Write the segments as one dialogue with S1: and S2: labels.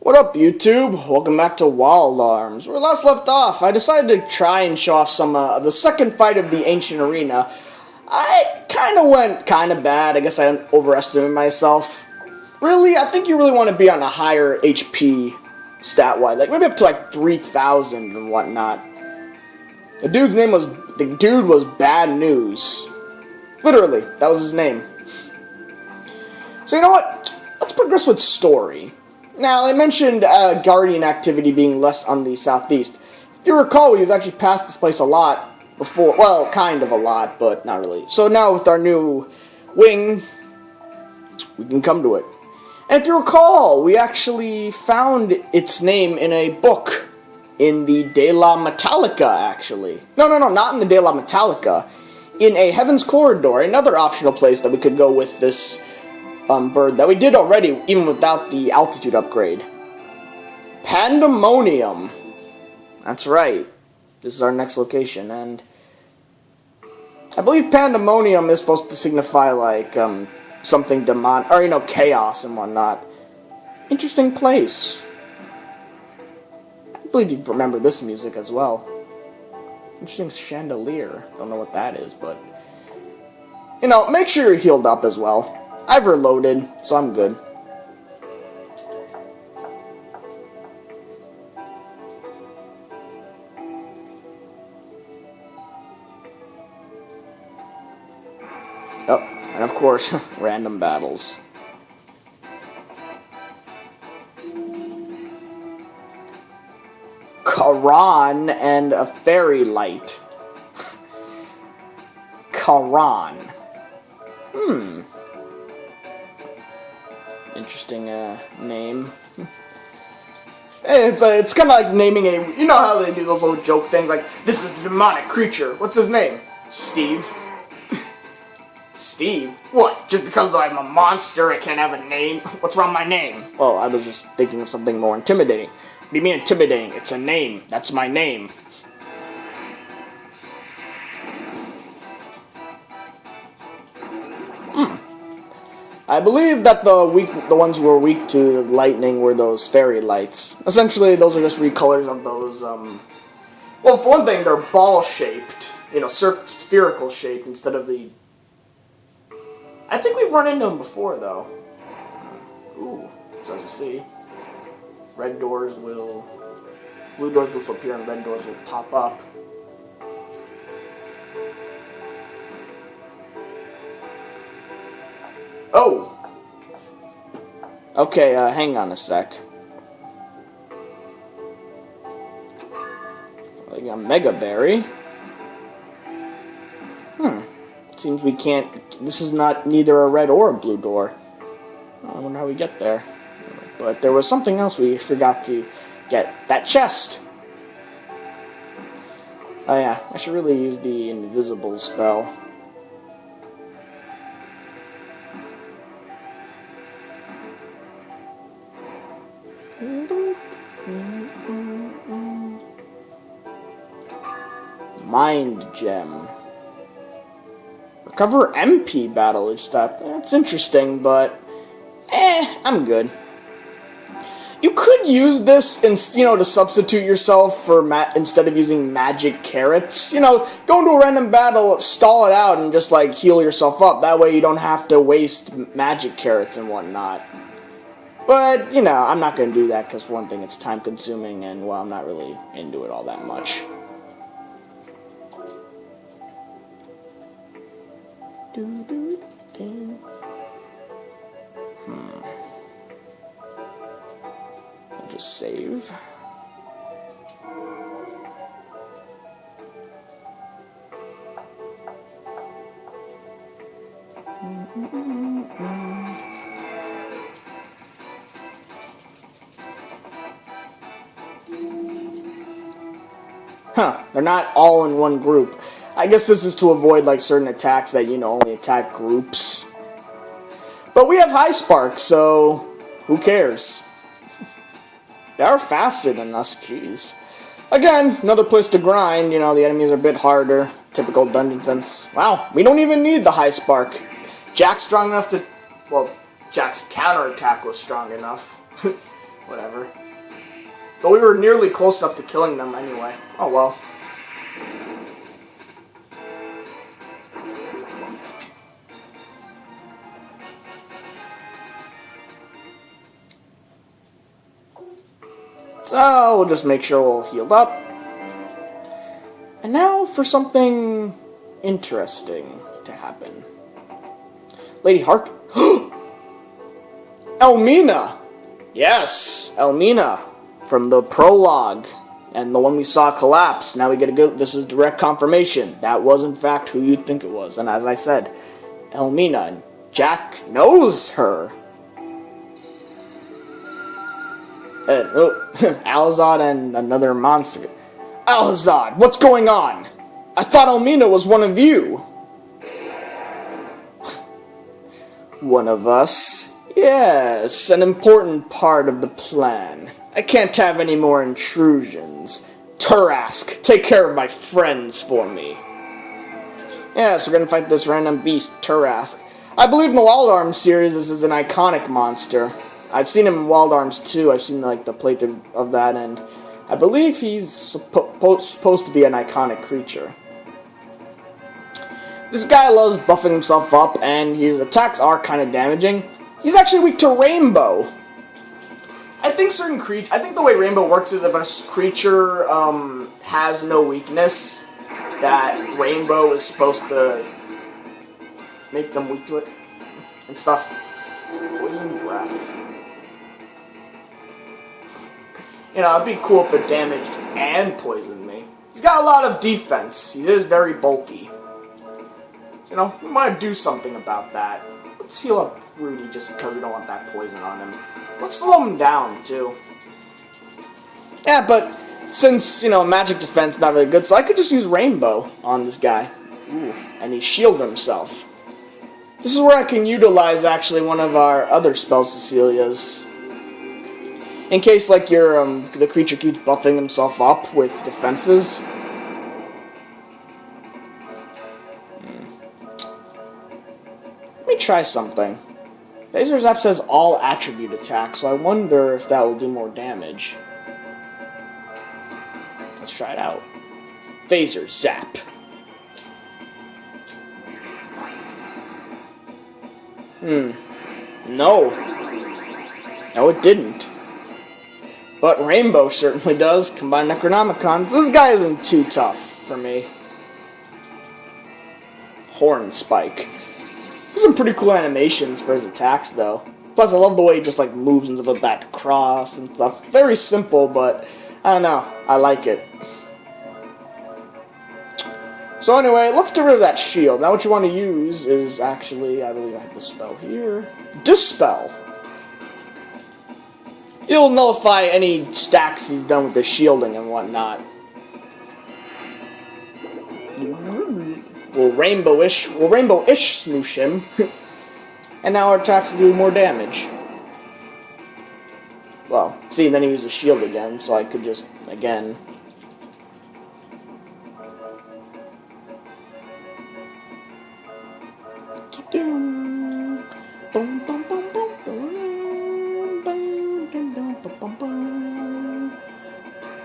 S1: What up, YouTube? Welcome back to Wall Alarms. Where we last left off, I decided to try and show off some the second fight of the Ancient Arena. I kind of went kind of bad. I guess I overestimated myself. Really, I think you really want to be on a higher HP stat-wise, like maybe up to like 3,000 and whatnot. The dude was Bad News. Literally, that was his name. So you know what? Let's progress with story. Now, I mentioned Guardian activity being less on the southeast. If you recall, we've actually passed this place a lot before. Well, kind of a lot, but not really. So now with our new wing, we can come to it. And if you recall, we actually found its name in a book in the De La Metallica, actually. No, not in the De La Metallica. In a Heaven's Corridor, another optional place that we could go with this bird that we did already, even without the altitude upgrade. Pandemonium. That's right. This is our next location, and I believe Pandemonium is supposed to signify like something demonic, or chaos and whatnot. Interesting place. I believe you remember this music as well. Interesting chandelier. Don't know what that is, but make sure you're healed up as well. I've reloaded, so I'm good. Oh, and of course, random battles. Karan and a fairy light. Karan. Interesting name. It's kind of like naming a... You know how they do those little joke things like, this is a demonic creature. What's his name? Steve. Steve? What? Just because I'm a monster I can't have a name? What's wrong with my name? Well, I was just thinking of something more intimidating. What do you mean intimidating? It's a name. That's my name. I believe that the ones who were weak to lightning were those fairy lights. Essentially, those are just recolors of those, well, for one thing, they're ball-shaped. Spherical shaped instead of the... I think we've run into them before, though. Ooh, so as you see, blue doors will disappear and red doors will pop up. Oh! Okay, hang on a sec. I got Mega Berry. Seems we can't... This is neither a red or a blue door. I wonder how we get there. But there was something else we forgot to get. That chest! Oh yeah, I should really use the invisible spell. Mind Gem. Recover MP battle step. That's interesting, but I'm good. You could use this, to substitute yourself for instead of using magic carrots. Go into a random battle, stall it out, and just like heal yourself up. That way you don't have to waste magic carrots and whatnot. But, I'm not going to do that because, for one thing, it's time-consuming, and, well, I'm not really into it all that much. I'll just save. They're not all in one group. I guess this is to avoid, like, certain attacks that, only attack groups. But we have High Spark, so who cares? They are faster than us, jeez. Again, another place to grind. The enemies are a bit harder. Typical dungeon sense. Wow, we don't even need the High Spark. Jack's strong enough to... Well, Jack's counterattack was strong enough. Whatever. But we were nearly close enough to killing them anyway. Oh well. So we'll just make sure we'll heal up. And now for something interesting to happen. Lady Hark. Elmina! Yes, Elmina from the prologue and the one we saw collapse. Now we get a good. This is direct confirmation. That was in fact who you'd think it was. And as I said, Elmina. And Jack knows her. Alazad and another monster. Alazad, what's going on? I thought Elmina was one of you. One of us? Yes, an important part of the plan. I can't have any more intrusions. Turask, take care of my friends for me. Yes, we're gonna fight this random beast, Turask. I believe in the Wild Arms series this is an iconic monster. I've seen him in Wild Arms 2. I've seen like the playthrough of that, and I believe he's supposed to be an iconic creature. This guy loves buffing himself up, and his attacks are kind of damaging. He's actually weak to Rainbow. I think the way Rainbow works is if a creature has no weakness, that Rainbow is supposed to make them weak to it and stuff. Poison breath. You know, it'd be cool if it damaged and poisoned me. He's got a lot of defense. He is very bulky. So, you know, we might do something about that. Let's heal up Rudy just because we don't want that poison on him. Let's slow him down, too. Yeah, but since, you know, magic defense is not really good, so I could just use Rainbow on this guy. Ooh, and he shielded himself. This is where I can utilize, actually, one of our other spells, Cecilia's. In case, like, the creature keeps buffing himself up with defenses. Let me try something. Phaser Zap says all attribute attack, so I wonder if that will do more damage. Let's try it out. Phaser Zap. No. No, it didn't. But Rainbow certainly does. Combined Necronomicons. This guy isn't too tough for me. Horn Spike. There's some pretty cool animations for his attacks, though. Plus, I love the way he just, like, moves and stuff like that, cross and stuff. Very simple, but, I don't know. I like it. So anyway, let's get rid of that shield. Now what you want to use is actually, I believe I have the spell here. Dispel. It'll nullify any stacks he's done with the shielding and whatnot. We'll rainbow-ish smoosh him. And now our attacks will do more damage. Well, see, then he used a shield again, so I could just, again...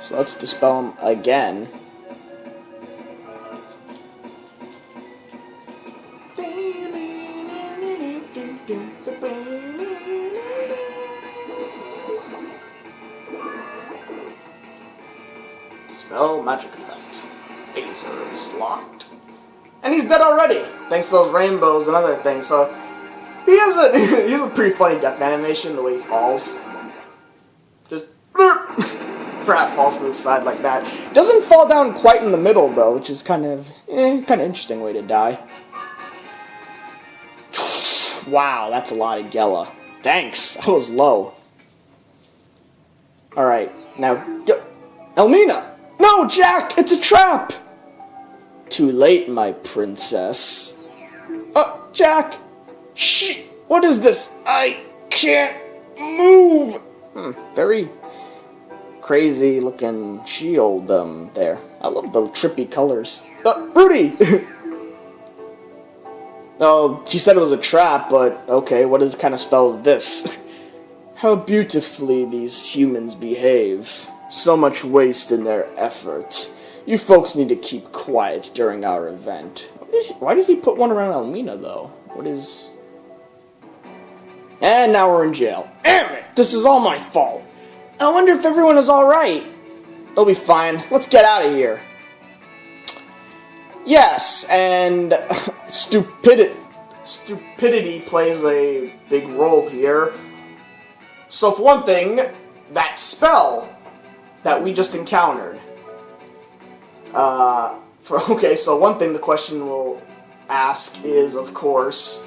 S1: So let's dispel him again. Spell magic effect. Phaser is locked. And he's dead already, thanks to those rainbows and other things, so he has a pretty funny death animation, the way he falls. Just Pratt falls to the side like that. Doesn't fall down quite in the middle though, which is kind of interesting way to die. Wow, that's a lot of Gela. Thanks, I was low. Alright, now go. Elmina! No, Jack! It's a trap! Too late, my princess. Oh, Jack! Shh! What is this? I can't move! Very crazy looking shield there. I love the trippy colors. Rudy! Oh, she said it was a trap, but okay, what kind of spell is this? How beautifully these humans behave. So much waste in their effort. You folks need to keep quiet during our event. Why did he put one around Elmina, though? What is... And now we're in jail. Damn it! This is all my fault. I wonder if everyone is alright. They'll be fine. Let's get out of here. Yes, and stupidity plays a big role here. So for one thing, that spell that we just encountered. Okay, so one thing the question will ask is, of course,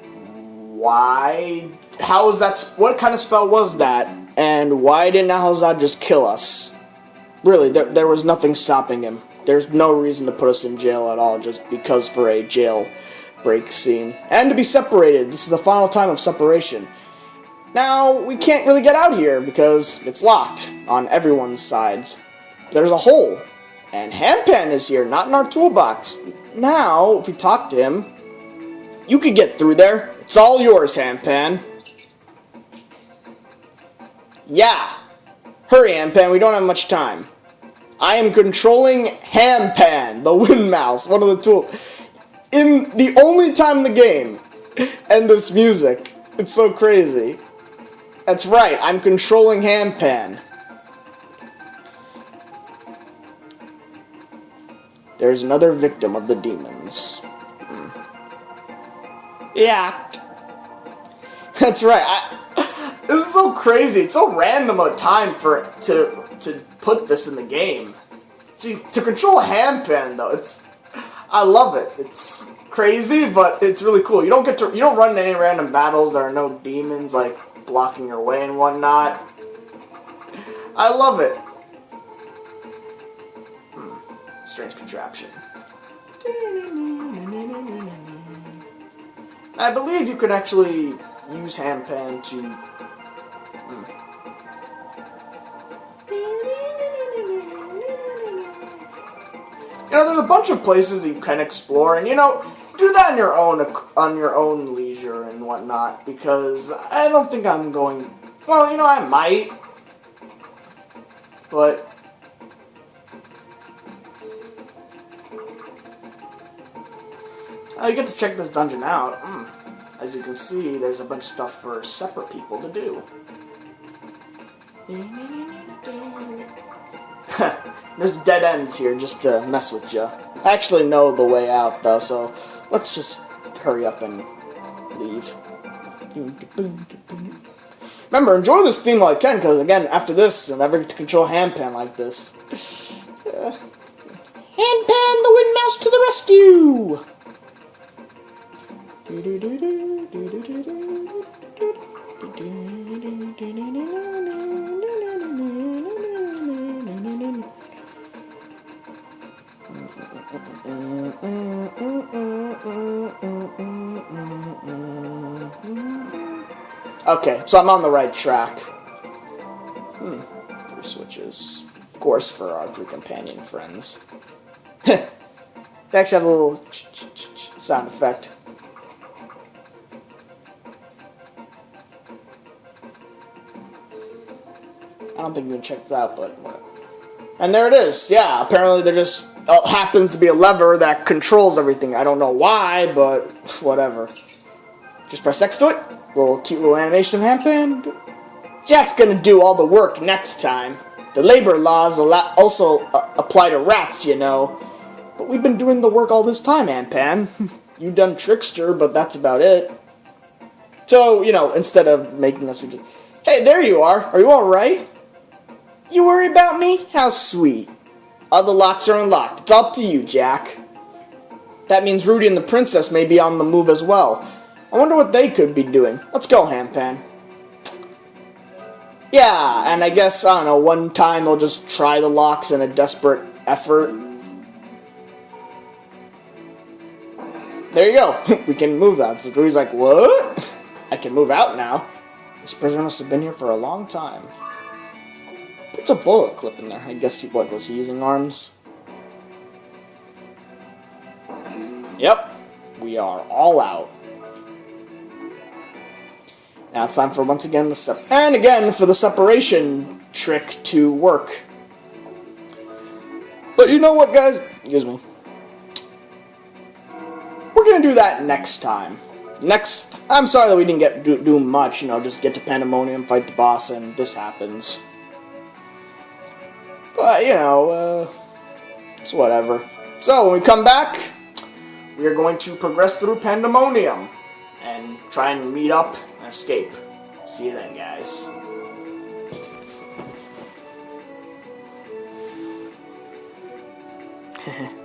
S1: why? How is that? What kind of spell was that? And why didn't Ahazad just kill us? Really, there was nothing stopping him. There's no reason to put us in jail at all, just because for a jail break scene. And to be separated. This is the final time of separation. Now, we can't really get out here because it's locked on everyone's sides. There's a hole. And HANPAN is here, not in our toolbox. Now, if we talk to him, you could get through there. It's all yours, HANPAN. Yeah. Hurry, HANPAN, we don't have much time. I am controlling HANPAN, the wind mouse, one of the tools. In the only time in the game, and this music. It's so crazy. That's right, I'm controlling HANPAN. There's another victim of the demons. Yeah. That's right. This is so crazy. It's so random a time for to put this in the game. Jeez, to control HANPAN though, I love it. It's crazy, but it's really cool. You don't run into any random battles. There are no demons like blocking your way and whatnot. I love it. Strange contraption. I believe you could actually use HANPAN to... You know, there's a bunch of places that you can explore, and you know, do that on your own leisure and whatnot, because I don't think I'm going... Well, you know, I might, but... You get to check this dungeon out. As you can see, there's a bunch of stuff for separate people to do. There's dead ends here just to mess with you. I actually know the way out, though, so let's just hurry up and leave. Remember, enjoy this theme while you can, because again, after this, you'll never get to control HANPAN like this. HANPAN, the wind mouse, to the rescue! Okay, so I'm on the right track. 3 switches. Of course, for our 3 companion friends. They actually have a little sound effect. I don't think you can check this out, but whatever. And there it is. Yeah, apparently there just happens to be a lever that controls everything. I don't know why, but whatever. Just press X to it. Cute little animation of HANPAN. Jack's gonna do all the work next time. The labor laws also apply to rats, you know. But we've been doing the work all this time, HANPAN. You've done Trickster, but that's about it. So, you know, instead of making us... Hey, there you are. Are you alright? You worry about me? How sweet. All the locks are unlocked. It's up to you, Jack. That means Rudy and the princess may be on the move as well. I wonder what they could be doing. Let's go, HANPAN. Yeah, and I guess, I don't know, one time they'll just try the locks in a desperate effort. There you go. We can move that. So Rudy's like, what? I can move out now. This prisoner must have been here for a long time. It's a bullet clip in there. I guess what was he using arms? Yep. We are all out. Now it's time for once again for the separation trick to work. But you know what, guys? Excuse me. We're gonna do that next time. I'm sorry that we didn't do much. Just get to Pandemonium, fight the boss, and this happens. But it's whatever. So when we come back, we are going to progress through Pandemonium and try and meet up and escape. See you then, guys. Heh